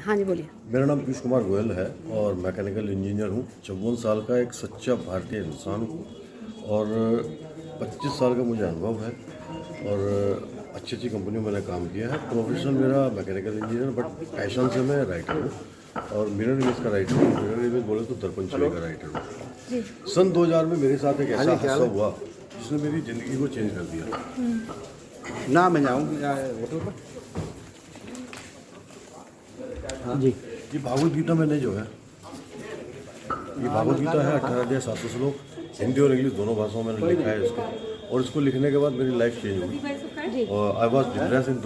हाँ जी बोलिए। मेरा नाम पीयूष कुमार गोयल है और मैकेनिकल इंजीनियर हूँ। 54 साल का एक सच्चा भारतीय इंसान हूँ और 25 साल का मुझे अनुभव है और अच्छी अच्छी कंपनियों में मैंने काम किया है। प्रोफेशनल मेरा मैकेनिकल इंजीनियर, बट पैशन से मैं राइटर हूँ और मिरर इमेज का राइटर हूँ। मिरर इमेज बोले तो दर्पण छवि का राइटर हूँ। सन 2000 में मेरे साथ एक ऐसा हादसा हुआ जिसने मेरी ज़िंदगी को चेंज कर दिया। ना मैं जाऊँ होटल पर। हाँ जी, ये भागवत गीता मैंने जो है, ये भागवत गीता है 18,700 श्लोक, हिंदी और इंग्लिश दोनों भाषाओं में मैंने लिखा है इसको। और इसको लिखने के बाद मेरी लाइफ चेंज हुई और आई वॉज डिप्रेस इन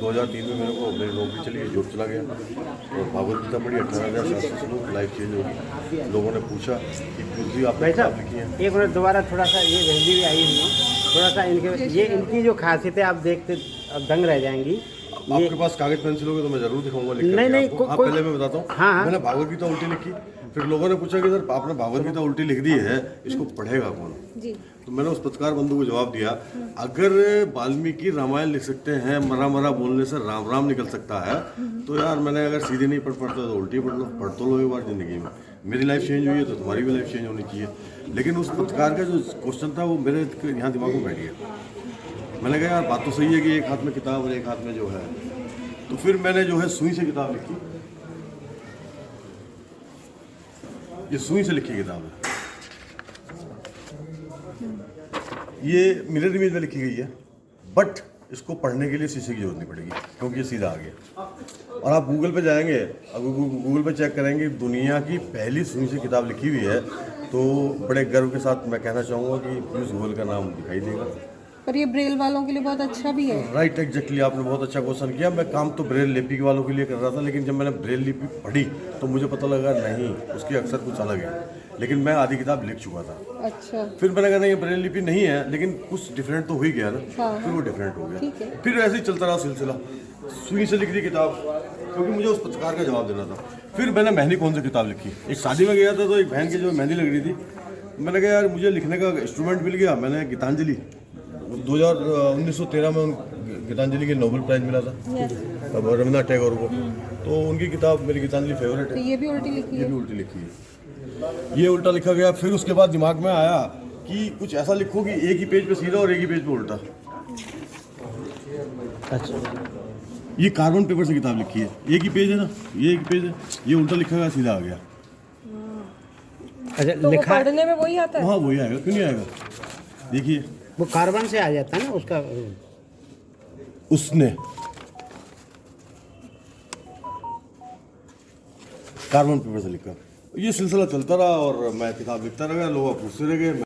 2003 में मेरे को मेरी नौकरी चली गई, जॉब चला गया और भागवत गीता पढ़ी 18,700 श्लोक, लाइफ चेंज हो गई। लोगों ने पूछा कि कुछ भी आपने किताब लिखी है। एक मिनट दोबारा थोड़ा सा, ये जल्दी भी आई हुई है थोड़ा सा, इनकी जो खासियतें आप देखते अब दंग रह जाएंगी। आपके पास कागज पेंसिल होगी तो मैं जरूर दिखाऊंगा लिख नहीं, पहले मैं बताता हूँ। हाँ। मैंने भागवत गीता उल्टी लिखी, फिर लोगों ने पूछा कि सर आपने भागवत गीता उल्टी लिख दी है, इसको पढ़ेगा कौन? जी। तो मैंने उस पत्रकार बंधु को जवाब दिया, अगर वाल्मीकि रामायण लिख सकते हैं, मरा मरा बोलने से राम राम निकल सकता है, तो यार मैंने अगर सीधे नहीं पढ़ पाता तो उल्टी पढ़ लो, पढ़ तो लो एक बार जिंदगी में। मेरी लाइफ चेंज हुई है तो तुम्हारी भी लाइफ चेंज होनी चाहिए। लेकिन उस पत्रकार का जो क्वेश्चन था वो मेरे यहाँ दिमाग में बैठ गया। मैंने कहा यार बात तो सही है कि एक हाथ में किताब और एक हाथ में जो है, तो फिर मैंने जो है सुई से किताब लिखी। ये सुई से लिखी किताब है, ये मिरर इमेज में लिखी गई है, बट इसको पढ़ने के लिए शीशे की जरूरत नहीं पड़ेगी क्योंकि ये सीधा आ गया। और आप गूगल पे जाएंगे, अब गूगल पे चेक करेंगे, दुनिया की पहली सुई से किताब लिखी हुई है, तो बड़े गर्व के साथ मैं कहना चाहूँगा कि पीयूष गोयल का नाम दिखाई देगा। पर ये ब्रेल वालों के लिए बहुत अच्छा भी है। राइट, एग्जैक्टली, आपने बहुत अच्छा क्वेश्चन किया। मैं काम तो ब्रेल लिपि वालों के लिए कर रहा था, लेकिन जब मैंने ब्रेल लिपि पढ़ी तो मुझे पता लगा नहीं, उसकी अक्सर कुछ अलग है। लेकिन मैं आधी किताब लिख चुका था। अच्छा। फिर मैंने कहा नहीं, ये ब्रेल लिपि नहीं है, लेकिन कुछ डिफरेंट तो हो ही गया ना। हाँ। फिर वो डिफरेंट हो गया। ठीक है। फिर ऐसे ही चलता रहा सिलसिला, सुई से लिख दी किताब क्योंकि मुझे उस पत्रकार का जवाब देना था। फिर मैंने मेहंदी कौन सी किताब लिखी, एक शादी में गया था तो एक बहन की जो मेहंदी लग रही थी, मैंने कहा यार मुझे लिखने का इंस्ट्रूमेंट मिल गया। मैंने गीतांजलि 1913 में गीतांजलि के नोबेल प्राइज मिला था रविन्द्रनाथ टैगोर को, तो उनकी किताब मेरी गीतांजलि फेवरेट है। तो ये भी उल्टी लिखी है? ये भी उल्टी लिखी है, ये उल्टा लिखा गया। फिर उसके बाद दिमाग में आया कि कुछ ऐसा लिखो कि एक ही पेज पे सीधा और एक ही पेज पे उल्टा। अच्छा, ये कार्बन पेपर से किताब लिखी है, एक ही पेज है ना, ये एक पेज है, ये उल्टा लिखा गया सीधा आ गया। अच्छा, तो लिखा पढ़ने में वही आता है? हाँ वही आएगा, क्यों नहीं आएगा? देखिए वो कार्बन से आ जाता है ना उसका। उसने कार्बन पेपर से लिखा, ये सिलसिला चलता रहा और मैं किताब लिखता रह गया, लोग पूछते रह गए।